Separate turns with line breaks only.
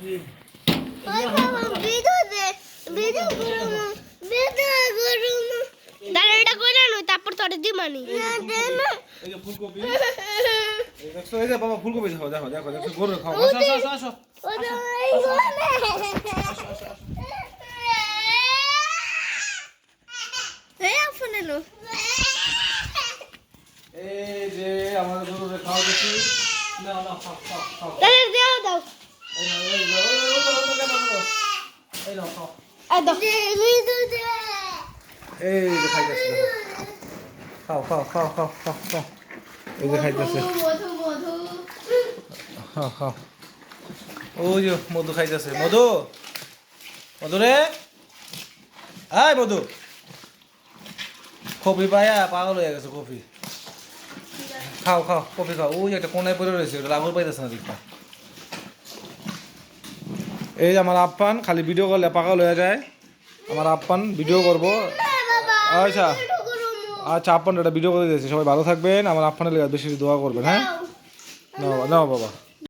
ওই বাবা ভিডিও দে ভিডিও করো না দাঁড়া এটা কইরা নই তারপর তোরে দি মানি না দে না
এই যে ফুলকপি এই দেখছো এই যে বাবা ফুলকপি দেখো দেখো দেখো দেখো গরু খাও আসো আসো আসো এই যে আমাদের গরুরে খাও দেখি না না খাও খাও খাও
দাও দাও দাও
এই না এই না খাও
আ দাও ভিডিও দে
এই যে খাইতেছে খাও খাও খাও খাও খাও খাও এই যে খাইতেছে
মধু মধু
খাও খাও ওই যে মধু খাইতেছে মধু মধু রে আয় মধু কফি পায়া পাগল হয়ে গেছে কফি খাও খাও কফি খাও ওই একটা কোনায় পড়ে রয়েছে ওটা লাভর পাইতেছে না দেখো এই যে আমার আপ্পান খালি ভিডিও করলে পাগল হয়ে যায় আমার আপ্পান ভিডিও করবো আচ্ছা আচ্ছা আপ্পান একটা ভিডিও করে দিয়েছি সবাই ভালো থাকবেন আমার আপ্পানের লেগে বেশি দোয়া করবেন হ্যাঁ নাও নাও বাবা